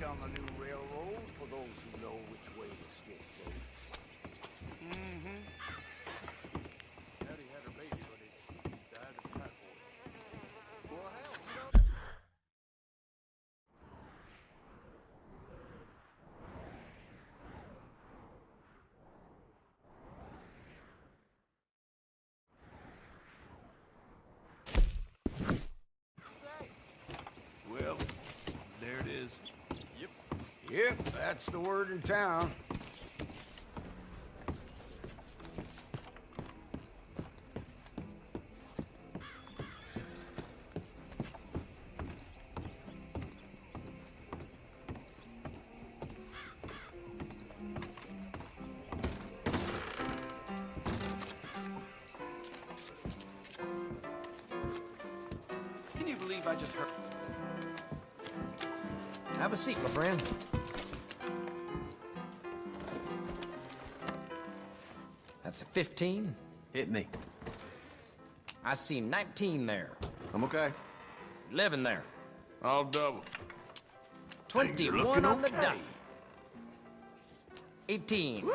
gate on the new railroad for those who know which way the stick goes. Mm-hmm. Daddy had her baby, but he died of typhoid. Well, hell, you know... Well, there it is. Yep, that's the word in town. Can you believe I just heard... Have a seat, my friend. That's a 15. Hit me. I see 19 there. I'm okay. 11 there. I'll double. 21 on the dot. 18. Woo!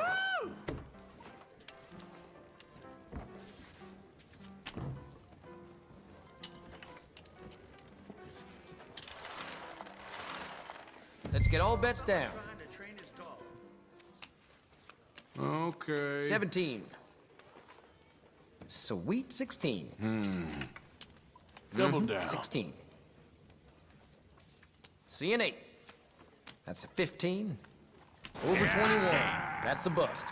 Let's get all bets down. Okay. 17. Sweet 16. Double down. 16. See an 8. That's a 15. Over 21. That's a bust.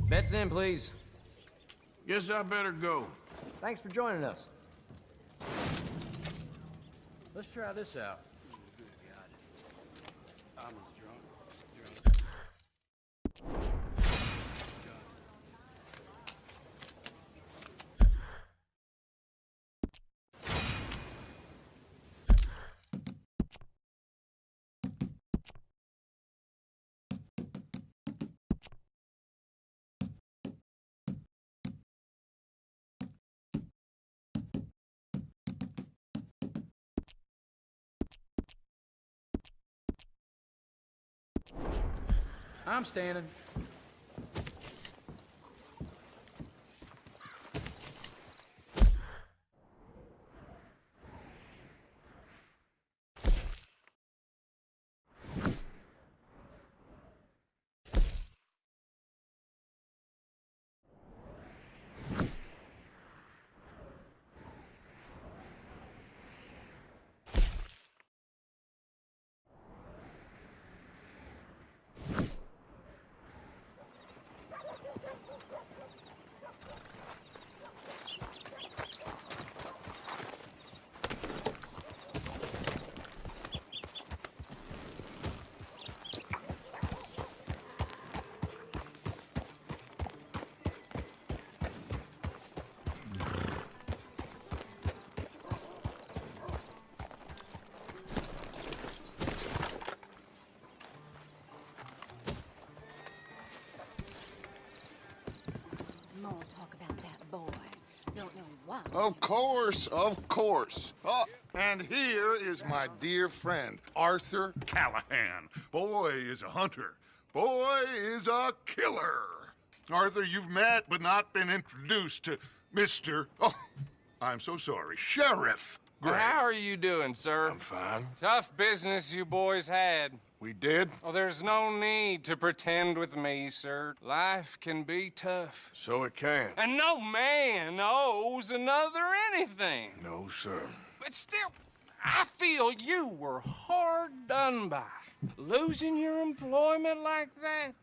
Bets in, please. Guess I better go. Thanks for joining us. Let's try this out. I'm as drunk. I'm standing. More talk about that boy. Don't know why. Of course, of course. Oh, and here is my dear friend, Arthur Callahan. Boy is a hunter. Boy is a killer. Arthur, you've met but not been introduced to Mr. Oh, I'm so sorry, Sheriff Gray. How are you doing, sir? I'm fine. Tough business you boys had. We did? Oh, there's no need to pretend with me, sir. Life can be tough. So it can. And no man owes another anything. No, sir. But still, I feel you were hard done by. Losing your employment like that.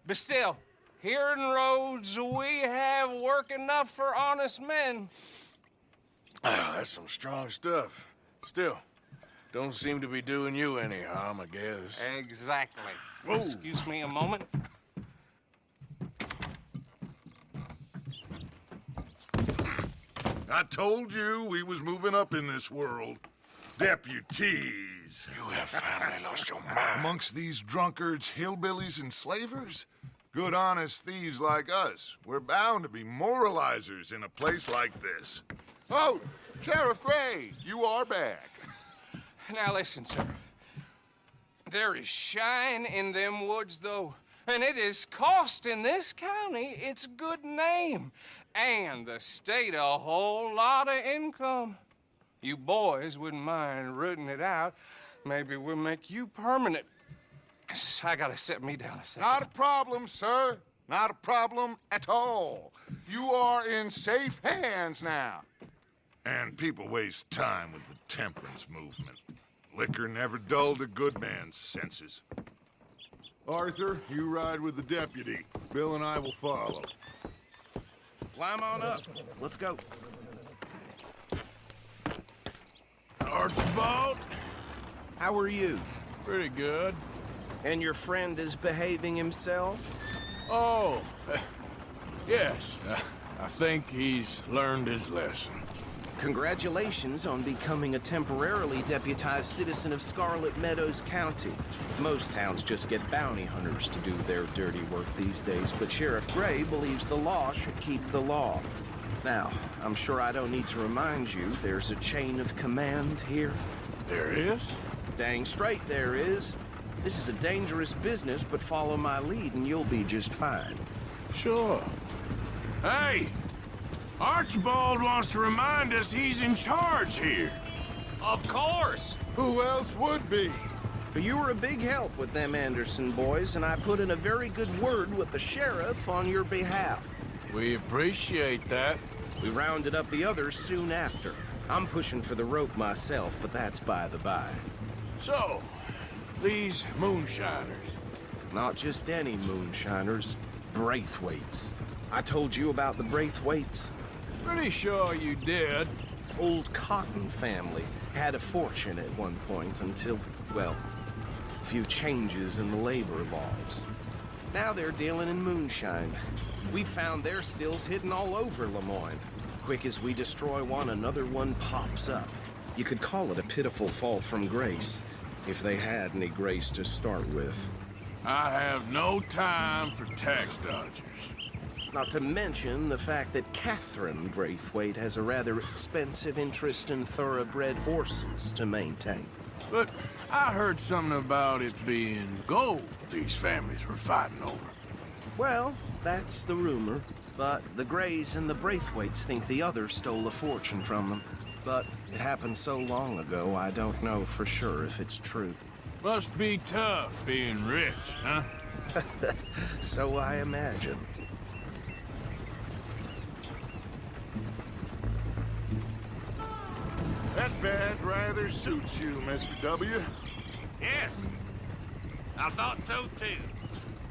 But still, here in Rhodes, we have work enough for honest men. Ah, that's some strong stuff. Still, don't seem to be doing you any harm, I guess. Exactly. Whoa. Excuse me a moment. I told you we was moving up in this world. Deputies. You have finally lost your mind. Amongst these drunkards, hillbillies, and slavers? Good, honest thieves like us. We're bound to be moralizers in a place like this. Oh, Sheriff Gray, you are back. Now listen, sir. There is shine in them woods, though, and it is costing this county its good name and the state a whole lot of income. You boys wouldn't mind rooting it out. Maybe we'll make you permanent. I gotta set me down a second. Not a problem, sir. Not a problem at all. You are in safe hands now. And people waste time with the temperance movement. Liquor never dulled a good man's senses. Arthur, you ride with the deputy. Bill and I will follow. Climb on up. Let's go. Archibald? How are you? Pretty good. And your friend is behaving himself? Oh, yes. I think he's learned his lesson. Congratulations on becoming a temporarily deputized citizen of Scarlet Meadows County. Most towns just get bounty hunters to do their dirty work these days, but Sheriff Gray believes the law should keep the law. Now, I'm sure I don't need to remind you there's a chain of command here. There is? Dang straight there is. This is a dangerous business, but follow my lead and you'll be just fine. Sure. Hey! Archibald wants to remind us he's in charge here. Of course! Who else would be? You were a big help with them Anderson boys, and I put in a very good word with the sheriff on your behalf. We appreciate that. We rounded up the others soon after. I'm pushing for the rope myself, but that's by the by. So, these moonshiners. Not just any moonshiners, Braithwaites. I told you about the Braithwaites. Pretty sure you did. Old Cotton family had a fortune at one point until, well, a few changes in the labor laws. Now they're dealing in moonshine. We found their stills hidden all over Lemoyne. Quick as we destroy one, another one pops up. You could call it a pitiful fall from grace, if they had any grace to start with. I have no time for tax dodgers. Not to mention the fact that Catherine Braithwaite has a rather expensive interest in thoroughbred horses to maintain. But I heard something about it being gold these families were fighting over. Well, that's the rumor. But the Grays and the Braithwaites think the others stole a fortune from them. But it happened so long ago, I don't know for sure if it's true. Must be tough being rich, huh? So I imagine. That badge rather suits you, Mr. W. Yes. I thought so too.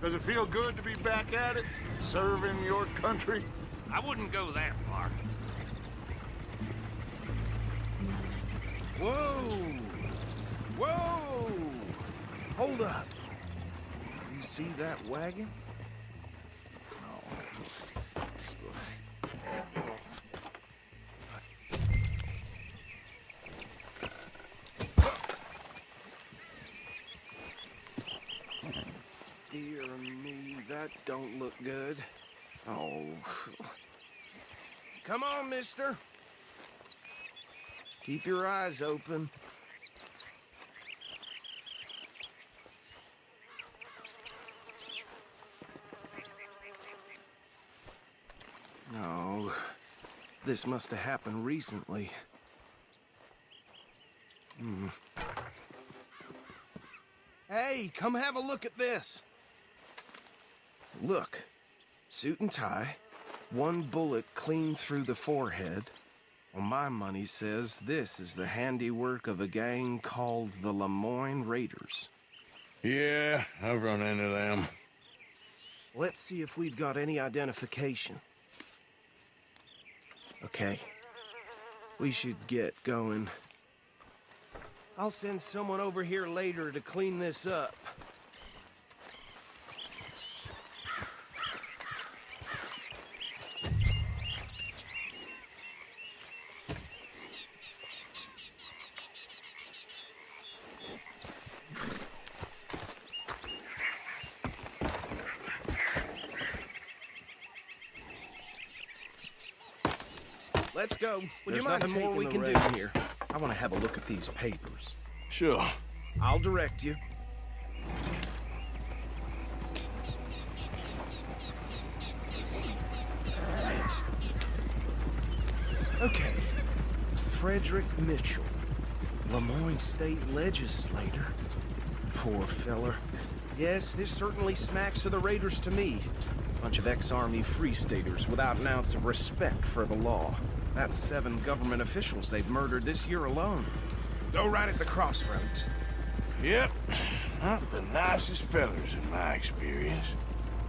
Does it feel good to be back at it, serving your country? I wouldn't go that far. Whoa! Whoa! Hold up. You see that wagon? Dear me, that don't look good. Oh. Come on, mister. Keep your eyes open. No. This must have happened recently. Hey, come have a look at this. Look. Suit and tie. One bullet clean through the forehead. Well, my money says this is the handiwork of a gang called the Lemoyne Raiders. Yeah, I've run into them. Let's see if we've got any identification. Okay. We should get going. I'll send someone over here later to clean this up. Let's go. There's nothing more we can do here. I want to have a look at these papers. Sure. I'll direct you. Okay. Frederick Mitchell, Lemoyne State Legislator. Poor feller. Yes, this certainly smacks of the Raiders to me. Bunch of ex-Army Free Staters without an ounce of respect for the law. That's 7 government officials they've murdered this year alone. Go right at the crossroads. Yep. Not the nicest fellers in my experience.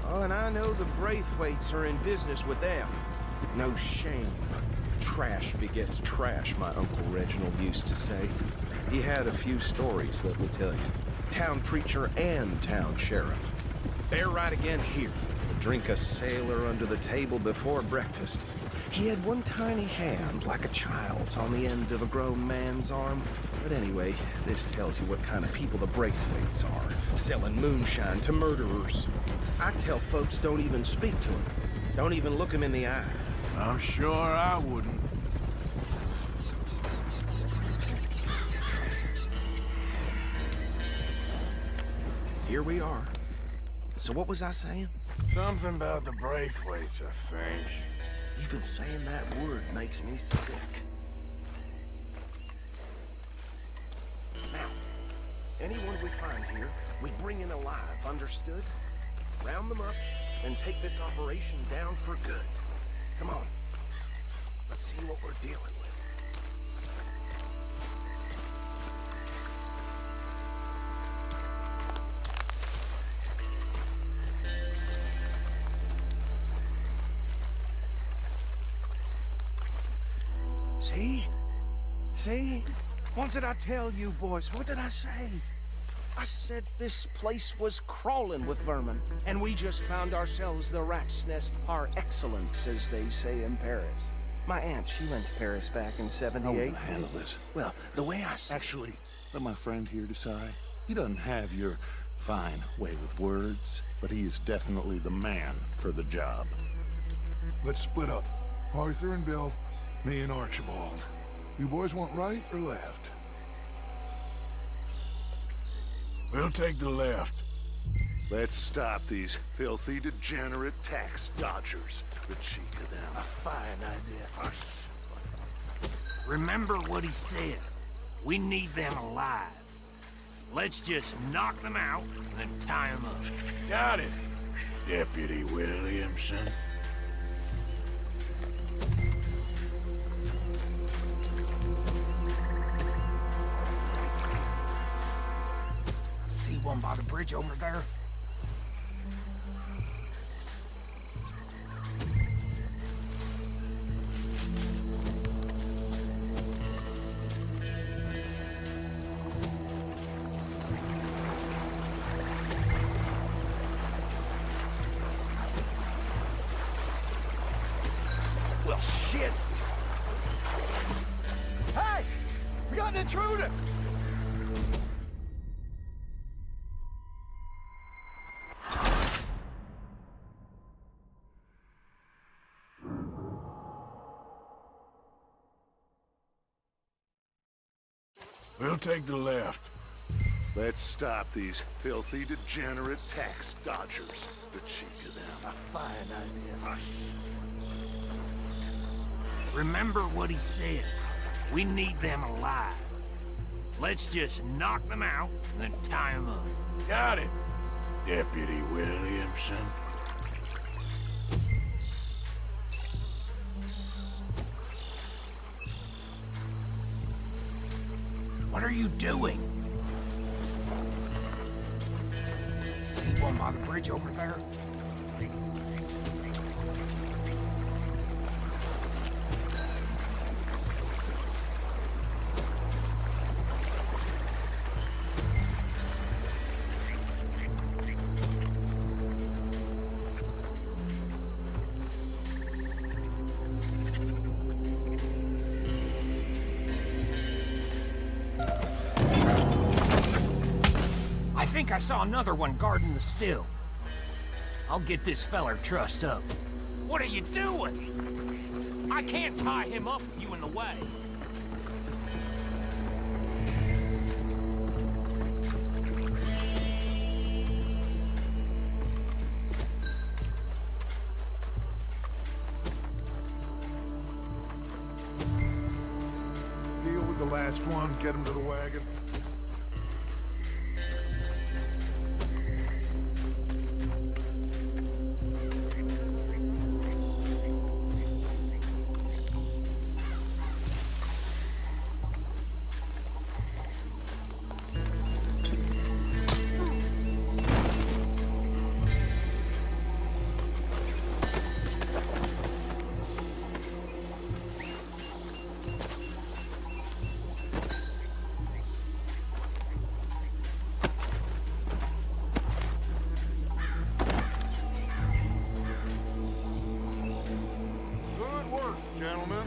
Oh, and I know the Braithwaites are in business with them. No shame. Trash begets trash, my Uncle Reginald used to say. He had a few stories, let me tell you. Town preacher and town sheriff. They're right again here. Drink a sailor under the table before breakfast. He had one tiny hand, like a child's, on the end of a grown man's arm. But anyway, this tells you what kind of people the Braithwaites are. Selling moonshine to murderers. I tell folks don't even speak to them. Don't even look them in the eye. I'm sure I wouldn't. Here we are. So what was I saying? Something about the Braithwaites, I think. Even saying that word makes me sick. Now, anyone we find here, we bring in alive, understood? Round them up, and take this operation down for good. Come on. Let's see what we're dealing with. See? See? What did I tell you, boys? What did I say? I said this place was crawling with vermin, and we just found ourselves the rat's nest par excellence, as they say in Paris. My aunt, she went to Paris back in '78. I'll handle this. Well, the way I see Actually, let my friend here decide. He doesn't have your fine way with words, but he is definitely the man for the job. Let's split up. Arthur and Bill, me and Archibald. You boys want right or left? We'll take the left. Let's stop these filthy, degenerate tax dodgers. The cheek of them. A fine idea. Remember what he said. We need them alive. Let's just knock them out and tie them up. Got it, Deputy Williamson. See one by the bridge over there? Well, shit! Hey! We got an intruder! We'll take the left. Let's stop these filthy, degenerate tax dodgers. The cheek of them. A fine idea. Remember what he said. We need them alive. Let's just knock them out and then tie them up. Got it, Deputy Williamson. What are you doing? See one by the bridge over there? I think I saw another one guarding the still. I'll get this feller trussed up. What are you doing? I can't tie him up with you in the way. Deal with the last one, get him to the wagon. Good work, gentlemen.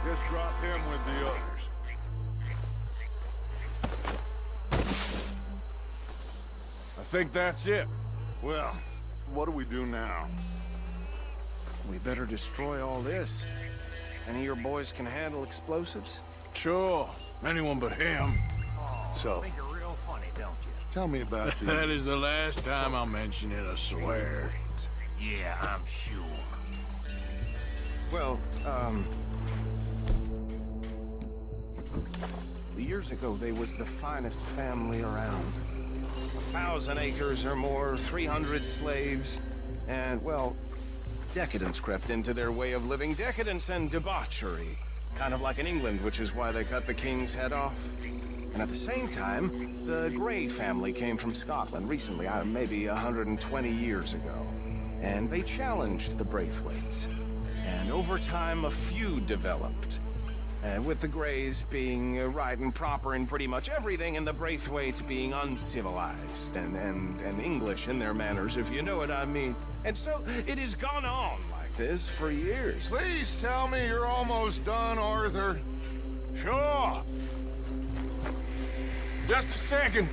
Just drop him with the others. I think that's it. Well, what do we do now? We better destroy all this. Any of your boys can handle explosives? Sure. Anyone but him. So, Think you're real funny, don't you? tell me about That the... is the last time I'll mention it, I swear. Yeah, I'm sure. Well, years ago, they was the finest family around. 1,000 acres or more, 300 slaves, and, well, decadence crept into their way of living. Decadence and debauchery. Kind of like in England, which is why they cut the king's head off. And at the same time, the Grey family came from Scotland recently, maybe 120 years ago. And they challenged the Braithwaites. And over time, a feud developed. With the Greys being right and proper in pretty much everything, and the Braithwaites being uncivilized and English in their manners, if you know what I mean. And so, it has gone on like this for years. Please tell me you're almost done, Arthur. Sure. Just a second.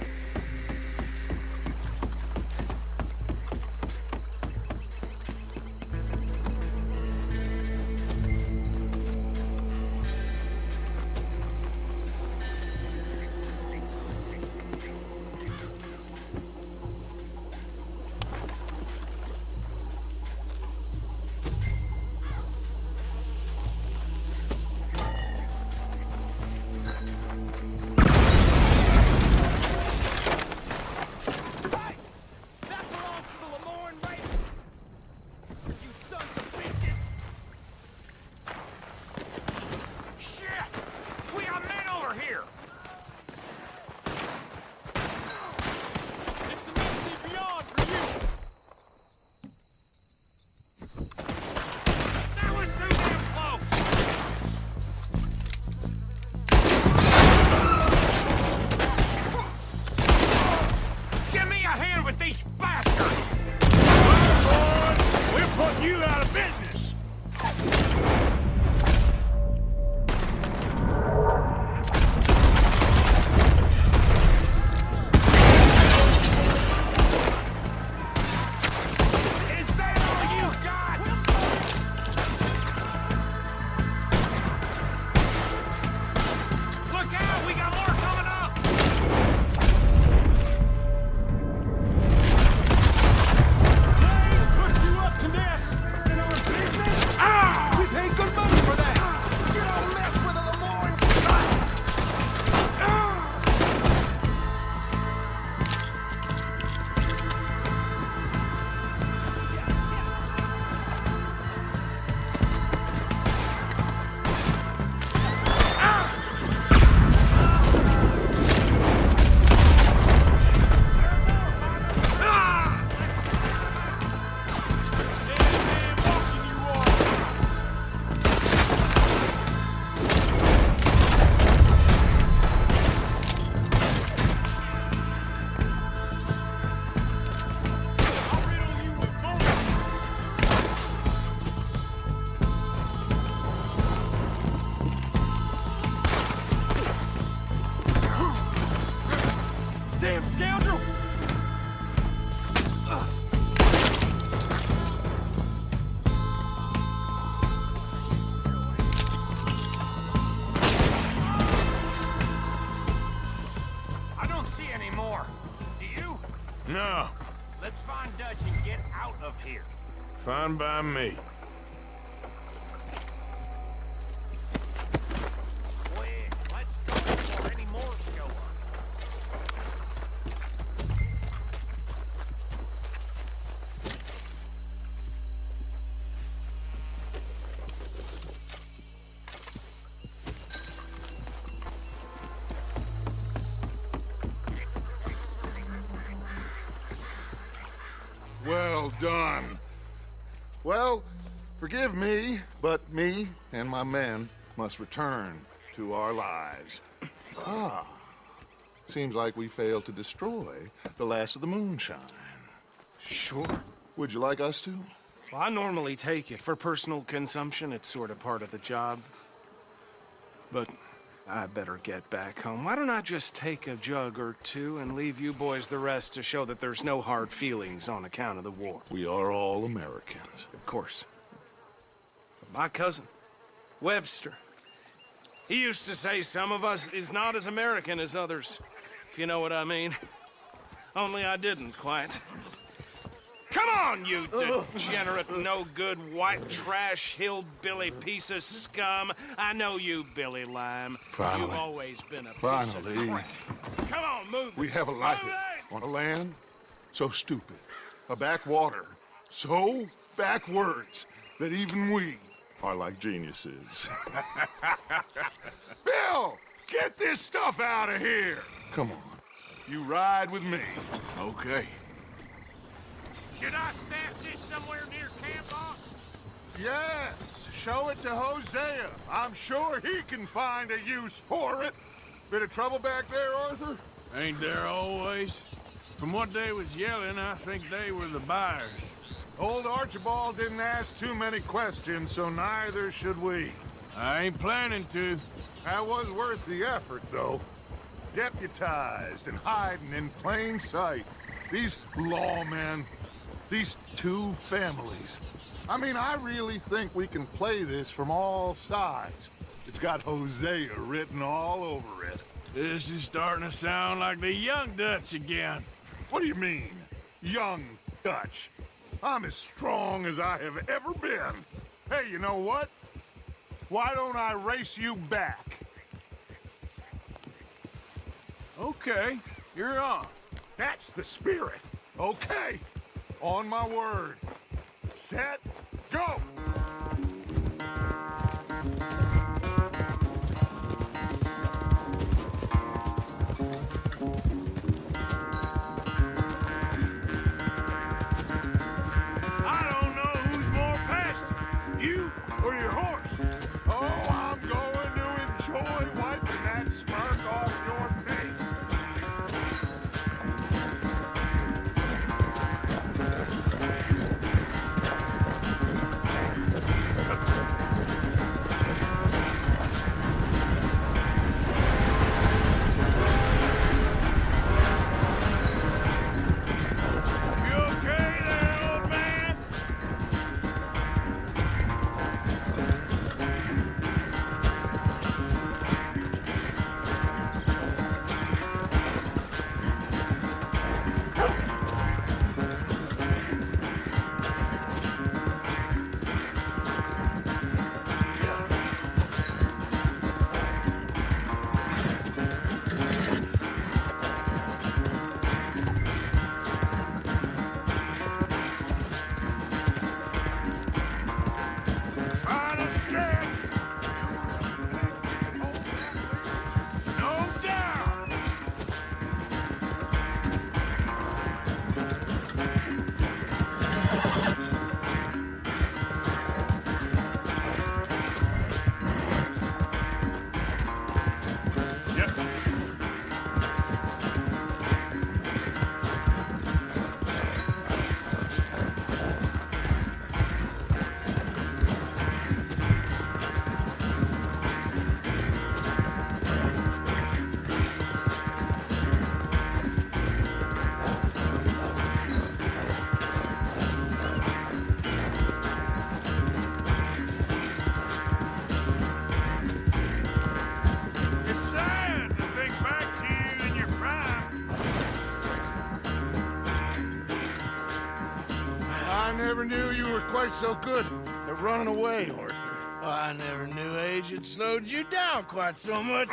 I don't see any more. Do you? No, Let's find Dutch and get out of here. fine by me. Quick, let's go before any more show up. Well done. Well, forgive me, but me and my men must return to our lives. Ah. Seems like we failed to destroy the last of the moonshine. Sure. Would you like us to? Well, I normally take it. For personal consumption, it's sort of part of the job. But I better get back home. Why don't I just take a jug or two and leave you boys the rest to show that there's no hard feelings on account of the war? We are all Americans. Of course. But my cousin, Webster, he used to say some of us is not as American as others, if you know what I mean. Only I didn't quite. Come on, you degenerate, no-good, white trash, hillbilly piece of scum. I know you, Billy Lime. Finally. You've always been a piece Finally. of crap. Come on, move We it. have a life Move it! on a land so stupid, a backwater so backwards that even we are like geniuses. Bill, get this stuff out of here! Come on, you ride with me. Okay. Should I stash this somewhere near camp, boss? Yes, show it to Hosea. I'm sure he can find a use for it. Bit of trouble back there, Arthur? Ain't there always? From what they was yelling, I think they were the buyers. Old Archibald didn't ask too many questions, so neither should we. I ain't planning to. That was worth the effort, though. Deputized and hiding in plain sight. These lawmen, these two families. I mean, I really think we can play this from all sides. It's got Hosea written all over it. This is starting to sound like the young Dutch again. What do you mean, young Dutch? I'm as strong as I have ever been. Hey, you know what? Why don't I race you back? Okay, you're on. That's the spirit. Okay, on my word. Set, go! I don't know who's more past it, you or your horse. Oh, I'm going to enjoy wiping that smirk off your face. never knew you were quite so good at running away, Arthur. Well, I never knew age had slowed you down quite so much.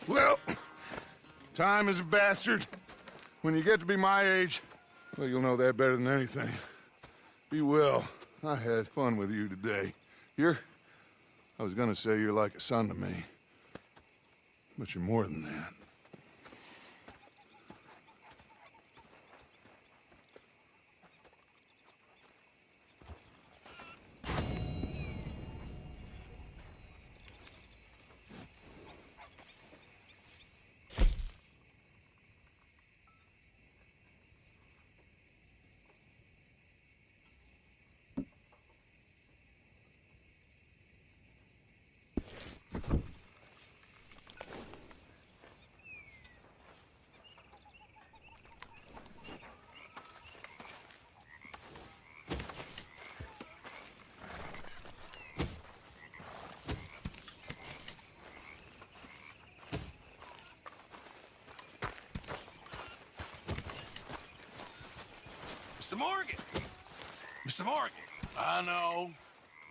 Well, time is a bastard. When you get to be my age, well, you'll know that better than anything. Be well. I had fun with you today. I was gonna say you're like a son to me. But you're more than that. Mr. Morgan! Mr. Morgan! I know.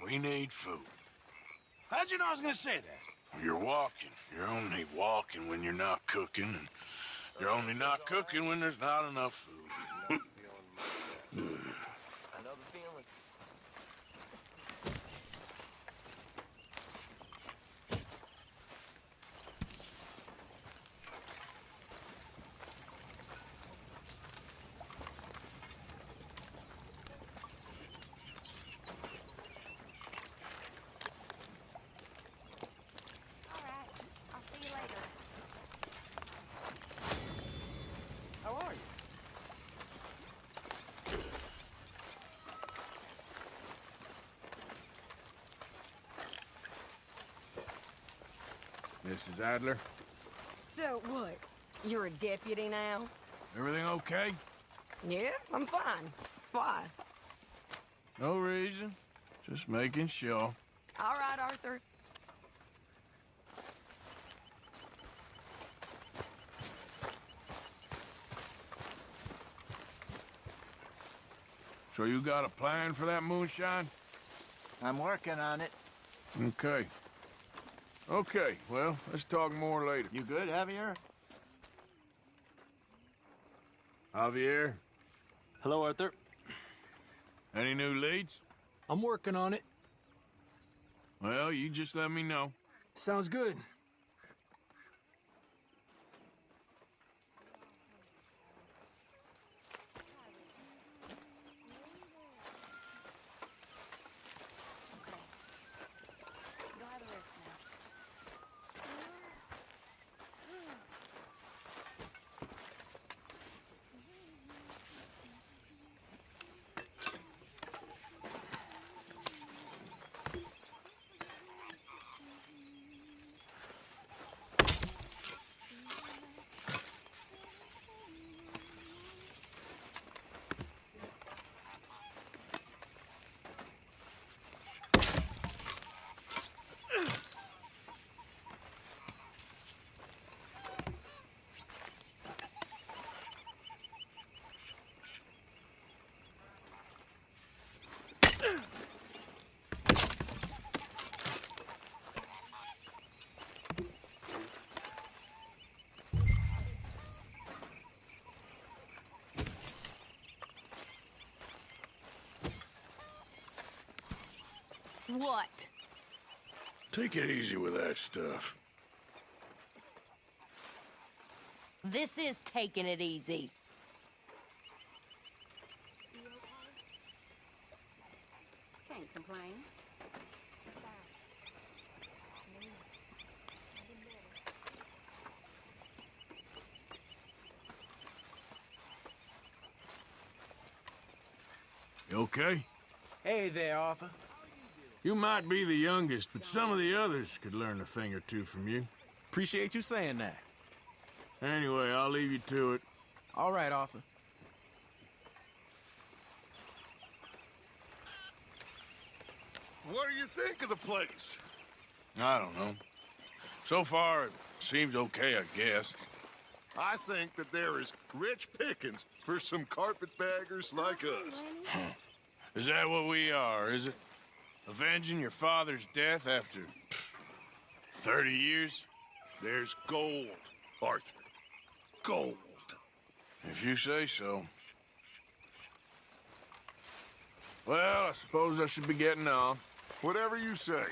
We need food. How'd you know I was gonna say that? You're walking. You're only walking when you're not cooking, and you're only not cooking when there's not enough food. I know the feeling. All right. I'll see you later. How are you? Mrs. Adler, So what? You're a deputy now? everything okay? Yeah, I'm fine. Why? No reason. Just making sure. All right, Arthur. So you got a plan for that moonshine? I'm working on it. Okay. Okay, well, let's talk more later. You good, Javier? Javier, Hello, Arthur. any new leads? I'm working on it. Well, you just let me know. Sounds good. Go have a rest now. What? Take it easy with that stuff. This is taking it easy. Can't complain. You okay? Hey there, Arthur. You might be the youngest, but some of the others could learn a thing or two from you. Appreciate you saying that. Anyway, I'll leave you to it. All right, Arthur. What do you think of the place? I don't know. So far, it seems okay, I guess. I think that there is rich pickings for some carpetbaggers like us. Is that what we are, is it? Avenging your father's death after 30 years? There's gold, Arthur. Gold. If you say so. Well, I suppose I should be getting on. Whatever you say.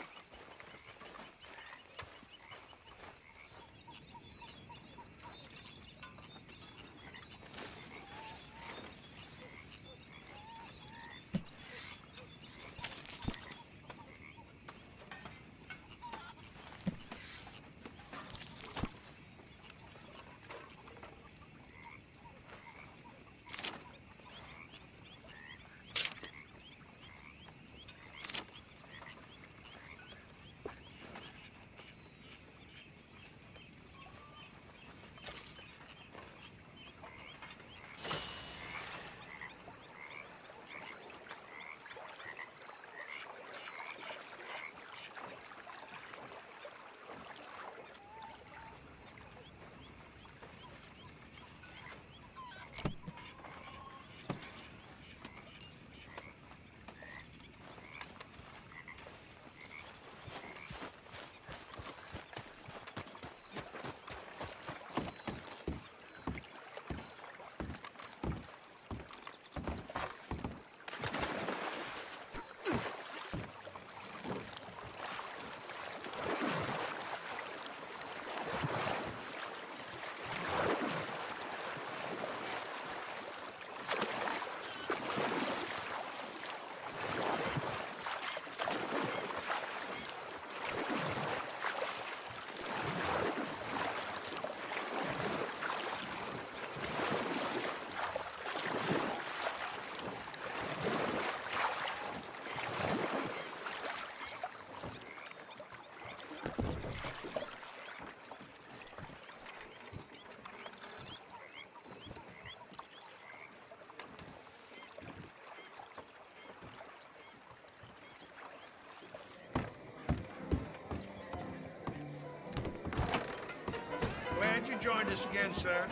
Glad you joined us again, sir.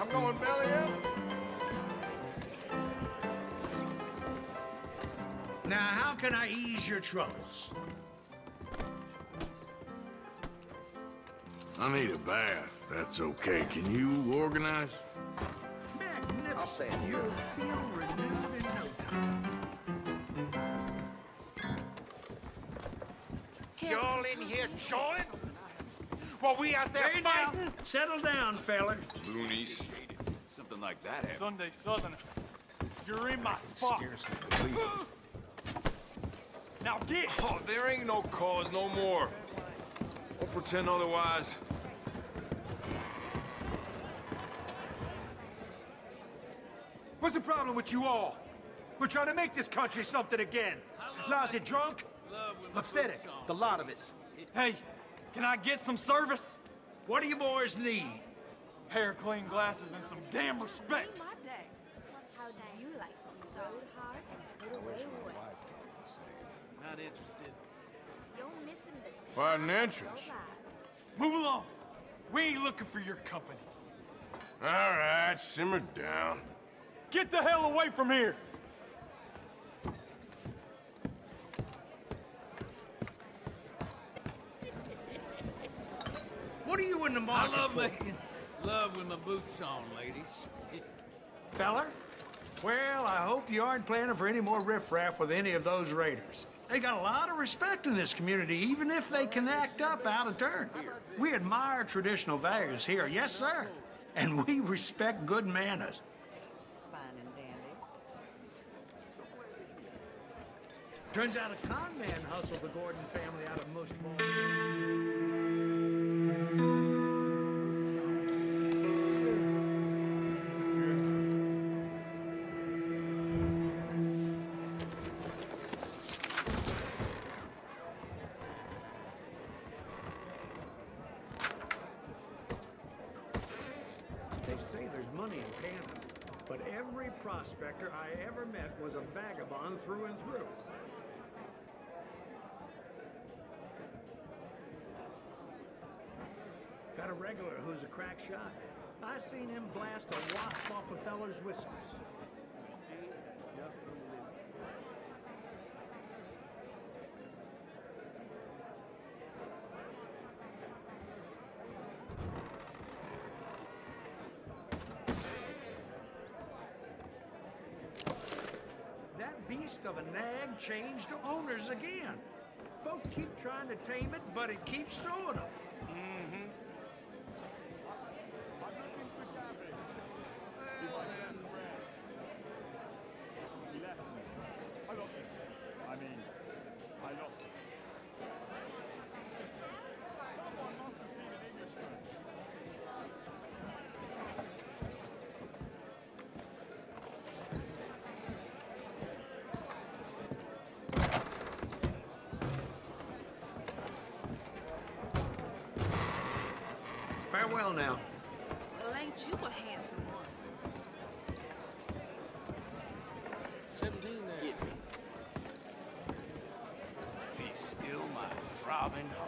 I'm going belly up. Now, how can I ease your troubles? I need a bath. That's okay. Can you organize? Magnificent. You'll feel renewed in no time. Y'all in here chawing? While we out there fighting? Settle down, fellers. Loonies. Something like that happened. Sunday Southerner. You're in my spot. Now get! Oh, there ain't no cause no more. Don't pretend otherwise. What's the problem with you all? We're trying to make this country something again. Lousy drunk? Pathetic, the lot of it. Hey, can I get some service? What do you boys need? Pair of clean glasses and some damn respect. My day. How do you like some soda hard and put away wet? Not interested. You're missing the Quite an entrance. Move along. We ain't looking for your company. All right, simmer down. Get the hell away from here! What are you in the market I love for? making love with my boots on, ladies. Feller? Well, I hope you aren't planning for any more riffraff with any of those raiders. They got a lot of respect in this community, even if they can act up out of turn. We admire traditional values here, yes, sir. And we respect good manners. Fine and dandy. Turns out a con man hustled the Gordon family out of Moose Ball. They say there's money in Canada, but every prospector I ever met was a vagabond through and through. Got a regular who's a crack shot. I seen him blast a wasp off a feller's whiskers. That beast of a nag changed owners again. Folks keep trying to tame it, but it keeps throwing them. Mm-hmm. He left me. I lost him. I lost him. Someone must have seen an Englishman. Farewell now. Well, ain't you a handsome one? 17 there. Be still my throbbing heart.